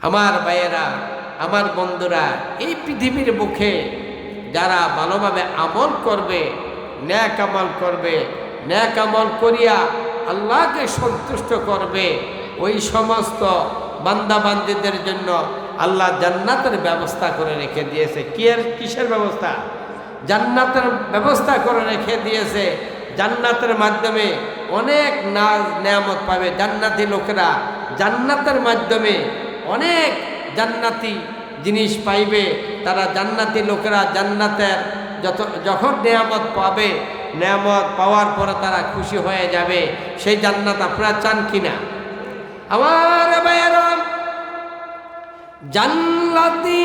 আমার ভাইয়েরা, আমার বন্ধুরা, এই পৃথিবীর বুকে যারা ভালোভাবে আমল করবে, ন্যাক আমল করবে, ন্যাক আমল করিয়া আল্লাহকে সন্তুষ্ট করবে, ওই সমস্ত বান্দাবান্দীদের জন্য আল্লাহ জান্নাতের ব্যবস্থা করে রেখে দিয়েছে। কিসের ব্যবস্থা? জান্নাতের ব্যবস্থা করে রেখে দিয়েছে। জান্নাতের মাধ্যমে অনেক নাজ নেয়ামত পাবে জান্নাতি লোকেরা। জান্নাতের মাধ্যমে অনেক জান্নাতি জিনিস পাইবে তারা। জান্নাতি লোকেরা জান্নাতের যখন নেয়ামত পাবে, নেয়ামত পাওয়ার পরে তারা খুশি হয়ে যাবে। সেই জান্নাত আপনারা চান কিনা? আমার ভাইয়েরা, জান্নাতি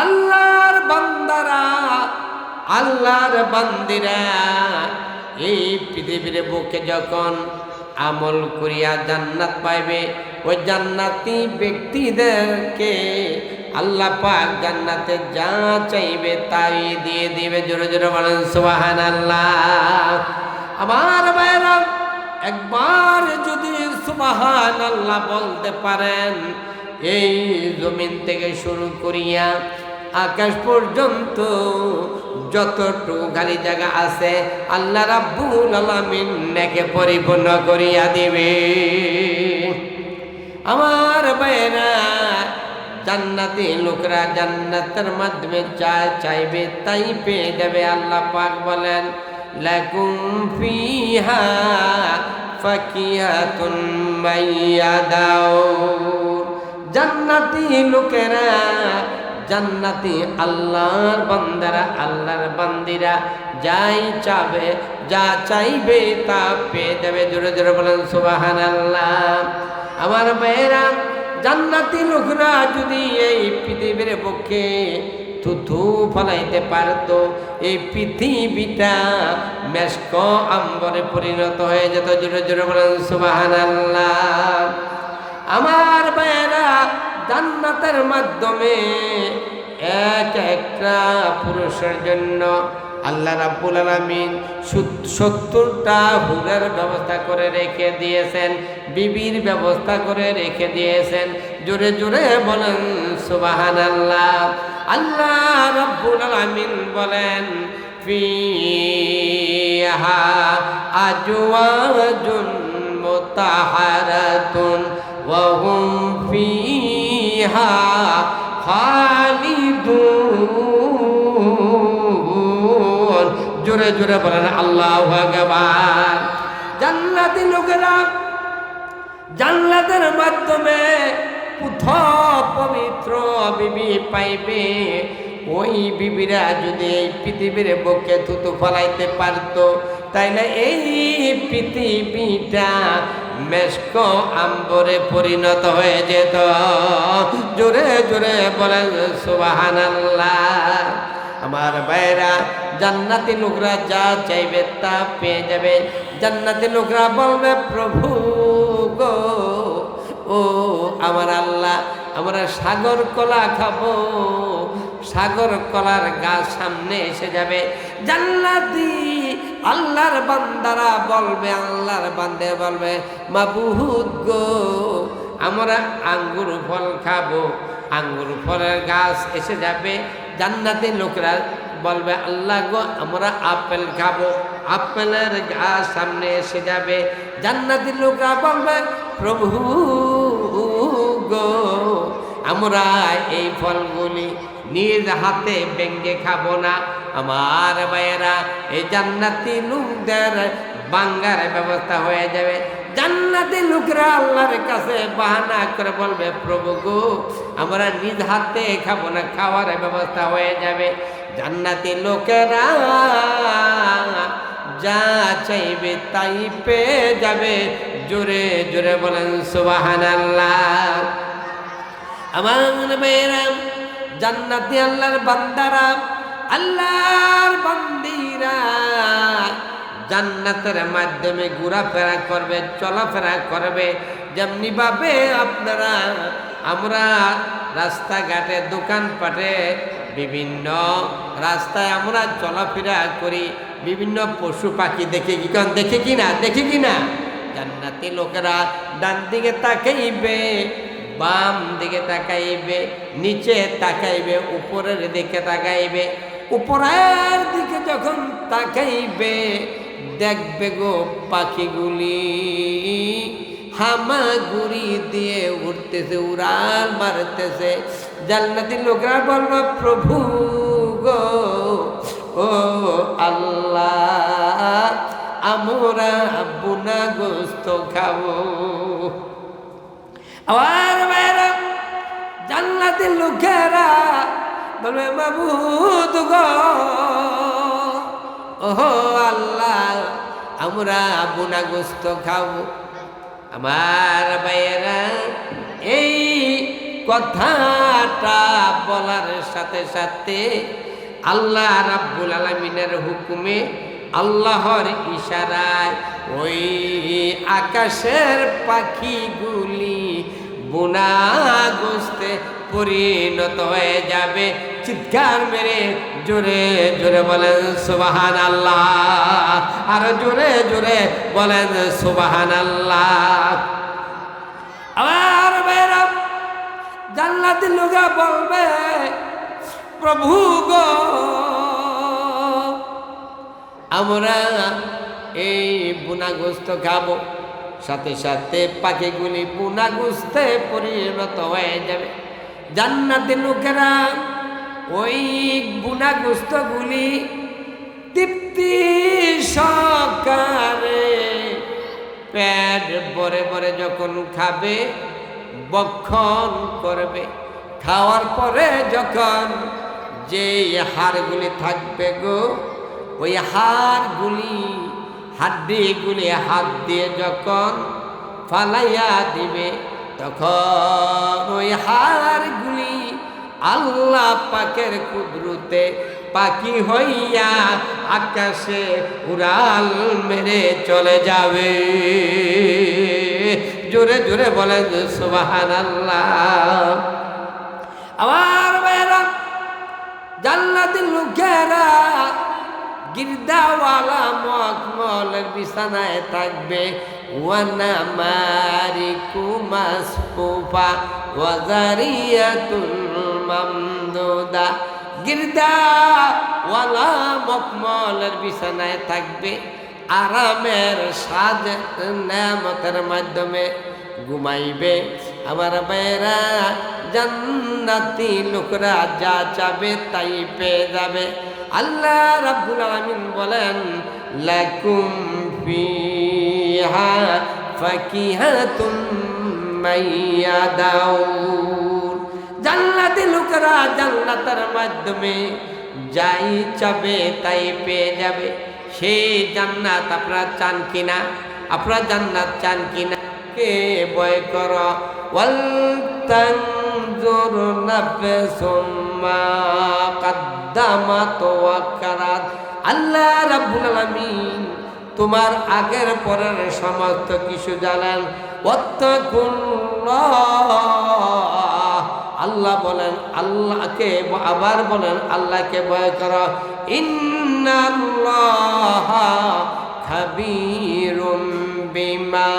আল্লাহর বান্দারা, আল্লাহর বান্দিরা এই পৃথিবীর বুকে যখন আমল করিয়া জান্নাত পাইবে, ওই জান্নাতি ব্যক্তিদেরকে আল্লাহ পাক জান্নাতে যা চাইবে তাই দিয়ে দিবে। জোরে জোরে বলেন সুবহানাল্লাহ। আমার ভাইরা, একবার যদি সুবহানাল্লাহ বলতে পারেন, এই জমিন থেকে শুরু করিয়া আকাশ পর্যন্ত যতটুকু খালি জায়গা আছে আল্লাহ রাব্বুল আলামিন নেকে পরিপূর্ণ করিয়া দিবে। আমার ভাইরা, জান্নাতি লোকরা জান্নাতের মাধ্যমে যা চাইবে তাই পেয়ে যাবে। আল্লাহ পাক বলেন, লাকুম ফিহা ফাকিহাতুন মাইয়াদাউর। জান্নাতি লোকেরা, জান্নাতি আল্লাহর বান্দারা, আল্লাহর বান্দিরা যাই চাবে, যা চাইবে তা পেয়ে যাবে। জোরে জোরে বলেন সুবহানাল্লাহ। আমার ভাইয়েরা, জান্নাতি লোকরা যদি এই পৃথিবীর পক্ষে থুথু ফলাইতে পারত, এই পৃথিবীটা মেশক আম্বরে পরিণত হয়ে যেত। জোরে জোরে বলেন সুবহানাল্লাহ। আমার ভাইয়েরা, জান্নাতের মাধ্যমে একটা পুরুষের জন্য আল্লাহ রাব্বুল আলামিন 70টা হুরের ব্যবস্থা করে রেখে দিয়েছেন, বিবির ব্যবস্থা করে রেখে দিয়েছেন। জোরে জোরে বলেন সুবহানাল্লাহ। আল্লাহ রাব্বুল আলামিন বলেন, ফিহা আজওয়াজুন মুতাহারাতুন ওয়া হুম ফিহা খালিদুন। জোরে জোরে বলেন আল্লাহু আকবার। জান্নাতি লোকেরা জান্নাতের মাধ্যমে পবিত্র বিবি পাইবে। ওই বিবিরা যদি এই পৃথিবীর বুকে থুতু ফলাইতে পারত, তাইলে এই পৃথিবীটা মেশক আম্বরে পরিণত হয়ে যেত। জোরে জোরে বলেন সুবহানাল্লাহ। আমার ভাইরা, জান্নাতি লোকরা যা চাইবে তা পেয়ে যাবে। জান্নাতি লোকরা বলবে, প্রভু গো, ও আমার আল্লাহ, আমরা সাগর কলা খাবো। সাগর কলার গাছ সামনে এসে যাবে। জান্নাতি আল্লাহর বান্দারা বলবে, আল্লাহর বান্দে বলবে, মাবুদ গো, আমরা আঙ্গুর ফল খাবো। আঙ্গুর ফলের গাছ এসে যাবে। জান্নাতি লোকরা বলবে, আল্লাহ গো, আমরা আপেল খাবো। আপেলের গাছ সামনে এসে যাবে। জান্নাতি লোকরা বলবে, প্রভু গো, আমরা এই ফলগুলি নিজ হাতে ভেঙে খাবো না। আমার ভাইয়েরা, এই জান্নাতি লোকদের বাঙ্গার ব্যবস্থা হয়ে যাবে। জান্নাতি লোকরা আল্লাহর কাছে বাহানা করে বলবে, প্রভু গো, আমরা নিজ হাতে খাবো না। খাওয়ার ব্যবস্থা হয়ে যাবে। জান্নাতি লোকেরা যা চাইবে তাই পেয়ে যাবে। জোরে জোরে বলেন সুবহানাল্লাহ। আমার ভাইয়েরা, জান্নাতি আল্লাহর বান্দারা, আল্লাহর বান্দিরা জান্নাতের মাধ্যমে ঘোরাফেরা করবে, চলাফেরা করবে। যেমনি ভাবে আমরা রাস্তাঘাটে, দোকানপাটে, বিভিন্ন রাস্তায় আমরা চলাফেরা করি, বিভিন্ন পশু পাখি দেখি কি না? জান্নাতি লোকেরা ডান দিকে তাকাইবে, বাম দিকে তাকাইবে, নিচে তাকাইবে, উপরের দিকে তাকাইবে। উপরের দিকে যখন তাকাইবে দেখবে গো পাখিগুলি হামাগুড়ি দিয়ে উঠতেছে, উড়াল মারতেছে। জান্নাতি লোকরা বলল, প্রভু গো, ও আল্লাহ, আমরা বুনা গোস্ত খাবো। আবার বাইরে জান্নাতি লোকেরা বলবে, মাবুদ গো, ও আল্লাহ, আমরা বুনা গোস্ত খাবো। আমার ভাইয়েরা, এই কথাটা বলার সাথে সাথে আল্লাহ রাব্বুল আলামিনের হুকুমে, আল্লাহর ইশারায় ওই আকাশের পাখিগুলি বুনা গোস্তে পরিণত হয়ে যাবে। চিৎকার মেরে জোরে জোরে বলেন সুবহানাল্লাহ, আর জোরে জোরে বলেন সুবহানাল্লাহ। আমার ভাইরা, জান্নাতি লোকেরা বলবে, প্রভু গো, আমরা এই বুনা গোস্ত খাবো। সাথে সাথে পাখিগুলি বুনা গোস্তে পরিণত হয়ে যাবে। জান্নাতি লোকেরা ওই বুনা গোস্তগুলি তৃপ্তি সহকারে পেট ভরে ভরে যখন খাবে, বক্ষণ করবে। খাওয়ার পরে যখন যে হাড়গুলি থাকবে গো, ওই হাড়গুলি, হাড্ডিগুলি হাত দিয়ে যখন ফালাইয়া দিবে, তখন ওই হাড়গুলি আল্লাহ পাকের কুদরতে পাখি হইয়া আকাশে উড়াল মেরে চলে যাবে। জোরে জোরে বলেন সুবহানাল্লাহ। আমার ভাইরা, জান্নাতি লোকেরা গির্দাওয়ালা মখমলের বিছানায় থাকবে। ওয়ানা মারিকু মাসফুফা ওয়াজারিয়াতুল মামদুদা। গির্দাওয়ালা মখমলের বিছানায় থাকবে, আরামের সাজ নেয়ামতের মাধ্যমে ঘুমাইবে। আমার ভাইরা, জান্নাতি লোকরা যা চাবে তাই পেয়ে যাবে। আল্লাহ রাব্বুল আলামিন বলেন, লাকুম ফিহা ফাকিহাতুন মাইয়াদাউন। জান্নাতি লোকেরা জান্নাতের মাধ্যমে যাই চাবে তাই পেয়ে যাবে। সেই জান্নাত আপনারা চান কিনা? আপনারা জান্নাত চান কিনা? কে ভয় কর, ওয়াল তানজুর নাফসুম মা কদ্দামাত ওয়া আখারাত। আল্লাহ রাব্বুল আলামিন তোমার আগের পরের সমস্ত কিছু জানেন। ওয়াত্তাকুল্লাহ, আল্লাহ বলেন, আল্লাহকে আবার বলেন, আল্লাহকে ভয় করো। ইন্নাল্লাহা খাবীরুম বিমা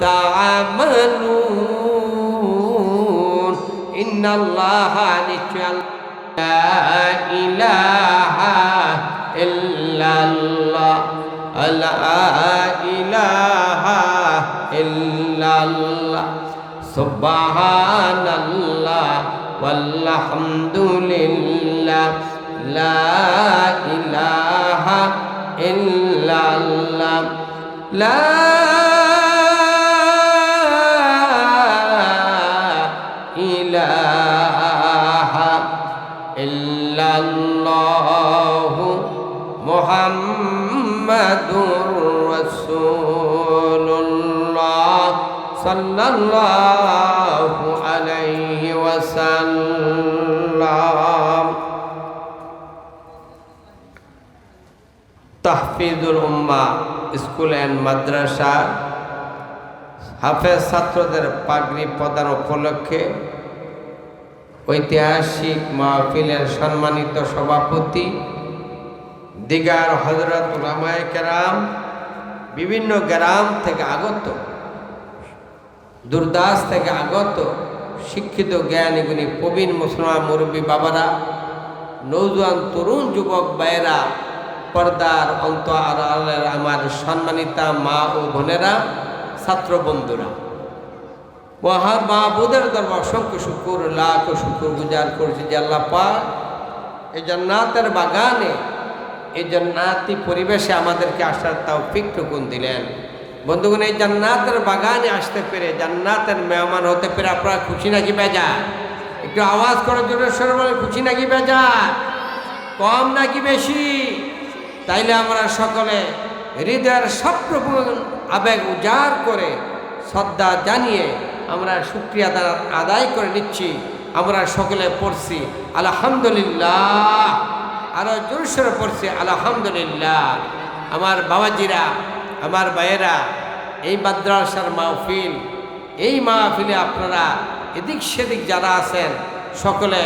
তা'মালুন। ইন্নাল্লাহা, নিশ্চয় লা ইলাহা ইল্লাল্লাহ, লা ইলাহা ইল্লাল্লাহ, সুবহানাল্লাহ ওয়ালহামদুলিল্লাহ, লা ইলাহা ইল্লাল্লাহ, লা ইলাহা ইল্লাল্লাহ, মুহাম্মাদুর রাসূলুল্লাহ সাল্লাল্লাহু আলাইহি ওয়াসাল্লাম। তাহফিজুল উম্মাহ স্কুল অ্যান্ড মাদ্রাসা হাফেজ ছাত্রদের পাগড়ি প্রদান উপলক্ষে ঐতিহাসিক মাহফিলের সম্মানিত সভাপতি দিগার হযরত উলামায়ে কেরাম, বিভিন্ন গ্রাম থেকে আগত, দূরদাস থেকে আগত শিক্ষিত জ্ঞানী গুণী প্রবীণ মুসলমান মুরব্বী বাবারা, নৌজওয়ান তরুণ যুবক ভাইয়েরা, পর্দার অন্তরালের আমার সম্মানিতা মা ও বোনেরা, ছাত্র বন্ধুরা, মহান মাহবুদের দরবার অসংখ্য শুকুর, লাখ শুকুর গুজার করছি যে আল্লাহ পাক এই জান্নাতের বাগানে, এই জান্নাতি পরিবেশে আমাদেরকে আসার তৌফিক টুকুন দিলেন। বন্ধুগণ, এই জান্নাতের বাগানে আসতে পেরে, জান্নাতের মেহমান হতে পেরে আপনারা খুশি নাকি বেজার? একটু আওয়াজ করে জোরে সরে বলে, খুশি নাকি বেজার? কম নাকি বেশি? তাইলে আমরা সকলে হৃদয়ের সবটুকু আবেগ উজাড় করে শ্রদ্ধা জানিয়ে আমরা শুকরিয়া আদায় করে নিচ্ছি। আমরা সকলে পড়ছি আলহামদুলিল্লাহ, আরো জোরসোরে পড়ছি আলহামদুলিল্লাহ। আমার বাবাজিরা, আমার ভাইয়েরা, এই মাদ্রাসার মাহফিল, এই মাহফিলে আপনারা এদিক সেদিক যারা আছেন সকলে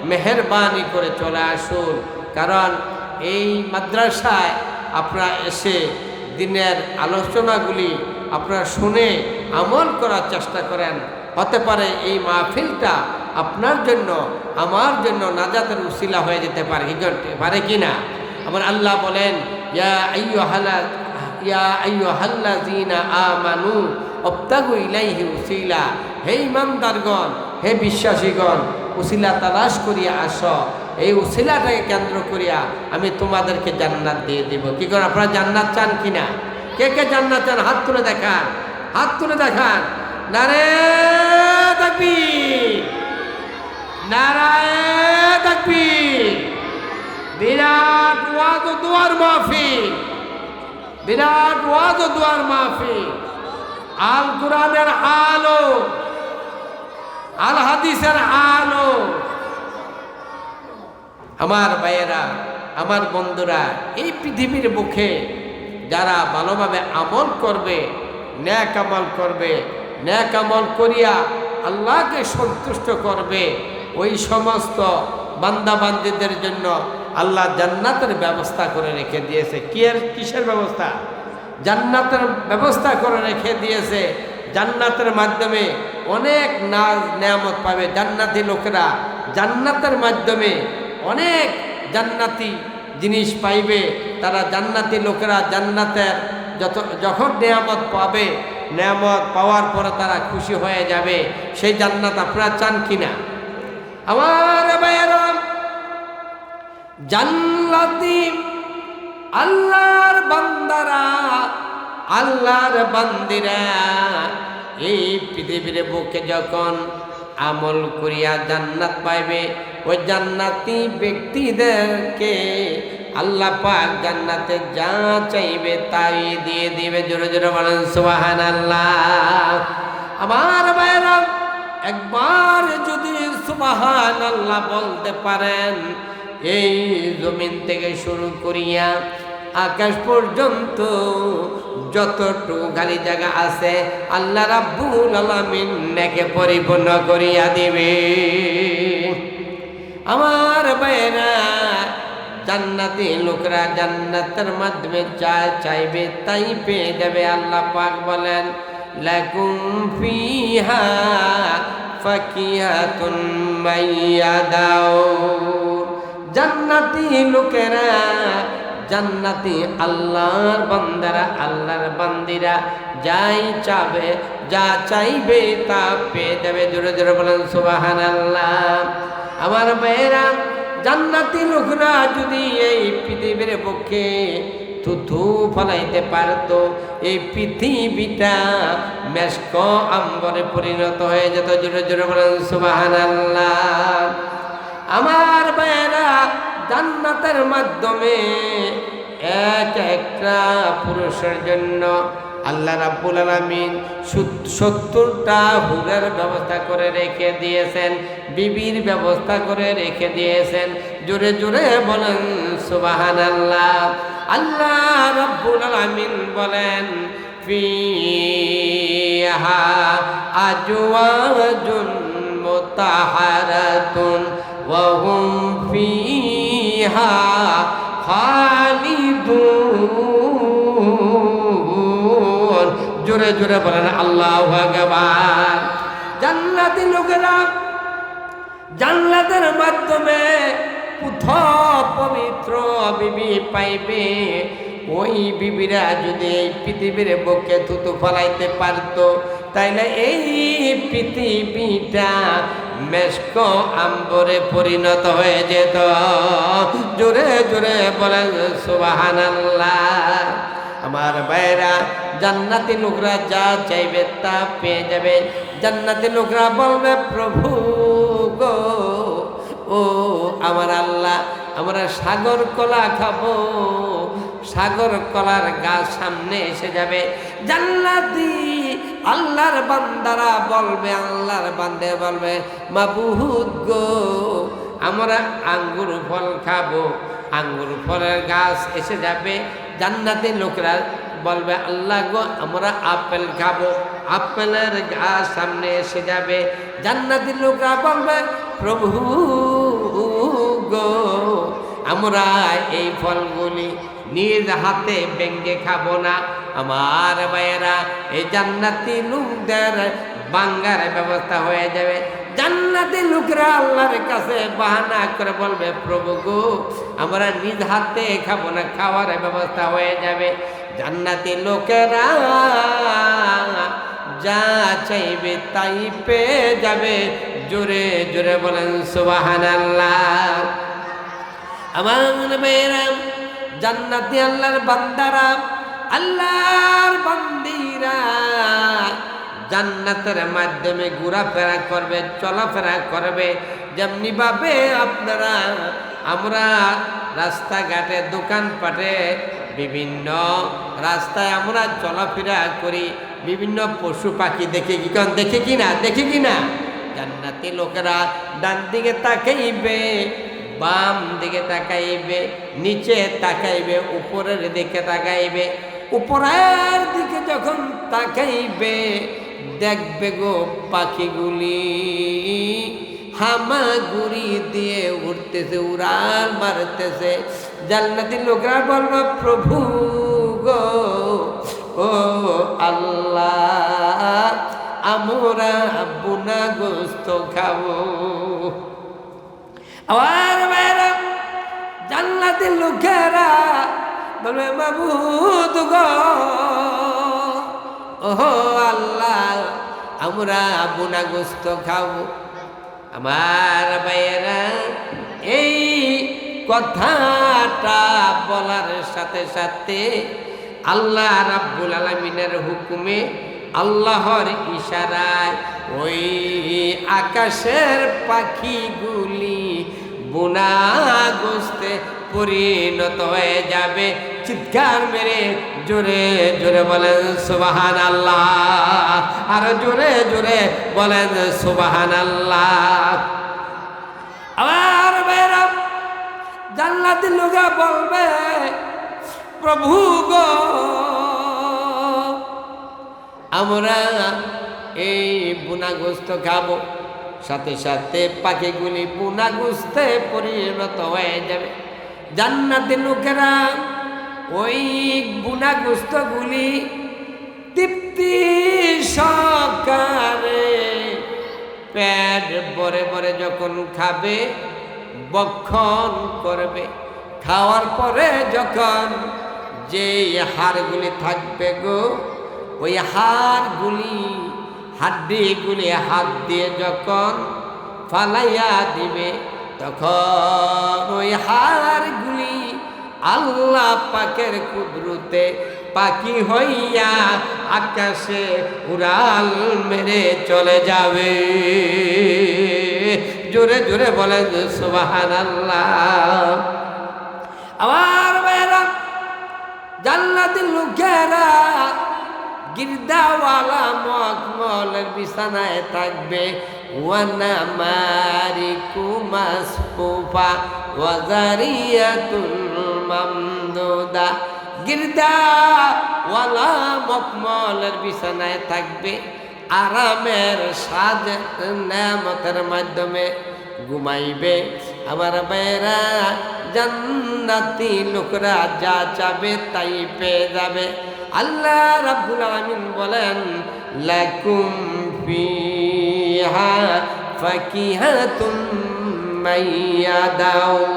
মেহেরবানি করে চলে আসুন। কারণ এই মাদ্রাসায় আপনারা এসে দিনের আলোচনাগুলি আপনারা শুনে আমল করার চেষ্টা করেন। হতে পারে এই মাহফিলটা আপনার জন্য, আমার জন্য নাজাতের উসিলা হয়ে যেতে পারে কি না? আমার আল্লাহ বলেন, ইয়া আইয়ুহাল্লাযীনা আমানু ইবতাগু ইলাইহি উসিলা, হে ইমানদারগণ, হে বিশ্বাসীগণ, উসিলা তালাশ করিয়া আস, এই উসিলাটাকে কেন্দ্র করিয়া আমি তোমাদেরকে জান্নাত দিয়ে দেব। কি করেন আপনারা? জান্নাত চান কিনা? কে কে জান্নাত চান? হাত তুলে দেখান, হাত তুলে দেখান। নারে তাকবীর, নারায়ে তাকবীর। বিরাট ওয়াজ ও দুয়ার মাহফিল, বিরাট ওয়াজ ও দুয়ার মাহফিল, আল কোরআনের আলো, আল হাদিসের আলো। আমার ভাইয়েরা, আমার বন্ধুরা, এই পৃথিবীর বুকে যারা ভালোভাবে আমল করবে, ন্যাক আমল করবে, ন্যাক আমল করিয়া আল্লাহকে সন্তুষ্ট করবে, ওই সমস্ত বান্দাবান্দীদের জন্য আল্লাহ জান্নাতের ব্যবস্থা করে রেখে দিয়েছে। কিসের ব্যবস্থা? জান্নাতের ব্যবস্থা করে রেখে দিয়েছে। জান্নাতের মাধ্যমে অনেক নাজ নেয়ামত পাবে জান্নাতি লোকেরা। জান্নাতের মাধ্যমে অনেক জান্নাতি জিনিস পাইবে তারা। জান্নাতি লোকেরা জান্নাতের যখন নেয়ামত পাবে, নেয়ামত পাওয়ার পরে তারা খুশি হয়ে যাবে। সেই জান্নাত আপনারা চান কিনা? আমার ভাইয়েরা, জান্নাতি আল্লাহর বান্দারা, আল্লাহর বান্দিরা এই পৃথিবীর বুকে যখন আমল করিয়া জান্নাত পাইবে, ওই জান্নাতি ব্যক্তিদেরকে আল্লাহ পাক জান্নাতে যা চাইবে তাই দিয়ে দিবে। জোরে জোরে বলেন সুবহানাল্লাহ। আমার ভাইরা, একবার যদি সুবহানাল্লাহ বলতে পারেন, এই জমিন থেকে শুরু করিয়া আকাশ পর্যন্ত যতটুকু খালি জায়গা আছে আল্লাহ রাব্বুল আলামিন নেকে পরিপূর্ণ করিয়া দিবে। আমার ভাইরা, জান্নাতি লোকরা জান্নাতের মাধ্যমে যা চাইবে তাই পেয়ে যাবে। আল্লাহ পাক বলেন, লাকুম ফিহা ফাকিহাতুন মাইয়াদাউন। জান্নাতি লোকেরা, জান্নাতি আল্লাহর বান্দারা, আল্লাহর বান্দিরা যাই চাবে, যা চাইবে তা পেয়ে যাবে। জোরে জোরে বলেন সুবহানাল্লাহ। আমার ভাইয়েরা, জান্নাতি লোকরা যদি এই পৃথিবীর পক্ষে থুথু ফলাইতে পারত, এই পৃথিবীটা মেশক আম্বরে পরিণত হয়ে যেত। জোরে জোরে বলেন সুবহানাল্লাহ। আমার ভাইয়েরা, জান্নাতের মাধ্যমে এক একটা পুরুষের জন্য আল্লাহ রাব্বুল আলামিন 70টা হুরের ব্যবস্থা করে রেখে দিয়েছেন, বিবির ব্যবস্থা করে রেখে দিয়েছেন। জোরে জোরে বলেন সুবহানাল্লাহ। আল্লাহ রাব্বুল আলামিন বলেন, ফিহা আজওয়াজুন মুতাহারাতুন ওয়া হুম ফিহা খালিদুন। জোরে জোরে বলেন আল্লাহু আকবার। জান্নাতি লোক লোকেরা জান্নাতের মাধ্যমে পৃথক পবিত্র বিবি পাইবে। ওই বিবিরা যদি এই পৃথিবীর বুকে থুতু ফলাইতে পারত, তাইলে এই পৃথিবীটা মেশক আম্বরে পরিণত হয়ে যেত। জোরে জোরে বলেন সুবহানাল্লাহ। আমার ভাইরা, জান্নাতি লোকরা যা চাইবে তা পেয়ে যাবে। জান্নাতি লোকরা বলবে, প্রভু গো, ও আমার আল্লাহ, আমরা সাগর কলা খাবো। সাগর কলার গাছ সামনে এসে যাবে। জান্নাতি আল্লাহর বান্দারা বলবে, আল্লাহর বান্দে বলবে, মাবুদ গো, আমরা আঙ্গুর ফল খাবো। আঙ্গুর ফলের গাছ এসে যাবে। জান্নাতি লোকরা বলবে, আল্লাহ গো, আমরা আপেল খাবো। আপেলের গাছ সামনে এসে যাবে। জান্নাতি লোকরা বলবে, প্রভু গো, আমরা এই ফলগুলি নিজ হাতে ভেঙে খাবো না। আমার ভাইয়েরা, এই জান্নাতি লোকদের বাঙ্গার ব্যবস্থা হয়ে যাবে। জান্নাতি লোকরা আল্লাহর কাছে বাহানা করে বলবে, প্রভু গো, আমরা নিজ হাতে খাবো না, খাওয়ার ব্যবস্থা হয়ে যাবে। জান্নাতি লোকেরা যা চাইবে তাই পেয়ে যাবে। জোরে জোরে বলেন সুবহানাল্লাহ। আমার ভাইয়েরা, জান্নাতি আল্লাহর বান্দারা, আল্লাহর বান্দিরা জান্নাতের মাধ্যমে ঘোরাফেরা করবে, চলাফেরা করবে। যেমনি ভাবে আপনারা আমরা রাস্তাঘাটে, দোকানপাটে, বিভিন্ন রাস্তায় আমরা চলাফেরা করি, বিভিন্ন পশু পাখি দেখে কি কারণ দেখে কি না, দেখে কি না? জান্নাতি লোকেরা ডান দিকে তাকাইবে, বাম দিকে তাকাইবে, নিচে তাকাইবে, উপরের দিকে তাকাইবে। উপরের দিকে যখন তাকাইবে, দেখবে গো পাখিগুলি হামাগুড়ি দিয়ে উড়তেছে, উড়াল মারতেছে। জান্নাতি লোকরা বলবে, প্রভু গো, ও আল্লাহ, আমরা বুনা গোস্ত খাবো। আবার বাইরা জান্নাতি লোকেরা বলবে, মাবুদ গো, ও আল্লাহ, আমরা বুনা গোস্ত খাবো। আমার ভাইয়েরা, এই কথাটা বলার সাথে সাথে আল্লাহ রাব্বুল আলামিনের হুকুমে, আল্লাহর ইশারায় ওই আকাশের পাখিগুলি বুনা গোস্তে পরিণত হয়ে যাবে। চিৎকার মেরে জোরে জোরে বলেন সুবহানাল্লাহ। আর জোরে জোরে বলেন সুবহানাল্লাহ। আমার ভাইরা, জান্নাতি লোকেরা বলবে, প্রভু গো, আমরা এই বুনা গোস্ত খাবো। সাথে সাথে পাখিগুলি বুনা গোস্তে পরিণত হয়ে যাবে। জান্নাতি লোকেরা ওই বুনা গোস্তগুলি তৃপ্তি সহকারে পেট ভরে ভরে যখন খাবে, বক্ষণ করবে। খাওয়ার পরে যখন যে হাড়গুলি থাকবে গো, ওই হাড়গুলি, হাড্ডিগুলি হাত দিয়ে যখন ফালাইয়া দিবে, তখন ওই হাড়গুলি আল্লাহ পাকের কুদরতে পাখি হইয়া আকাশে উড়াল মেরে চলে যাবে। জোরে জোরে বলেন সুবহানাল্লাহ। আমার ভাইরা, জান্নাতি লোকেরা গির্দাওয়ালা মখমলের বিছানায় থাকবে। ওয়ানা মারিকু মাসফুফা ওয়াজারিয়াতুল মামদুদা। গির্দাওয়ালা মখমলের বিছানায় থাকবে, আরামের সাজ নেয়ামতের মাধ্যমে ঘুমাইবে। আমার ভাইরা, জান্নাতি লোকরা যা চাবে তাই পেয়ে যাবে। আল্লাহ রাব্বুল আলামিন বলেন, লাকুম ফিহা ফাকিহাতুম মাইয়াদাউন।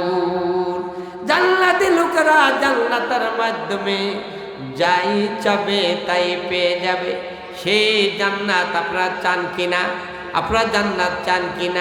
জান্নাতি লোকেরা জান্নাতের মাধ্যমে যাই চাবে তাই পেয়ে যাবে। সেই জান্নাত আপনারা চান কিনা? আপনারা জান্নাত চান কিনা?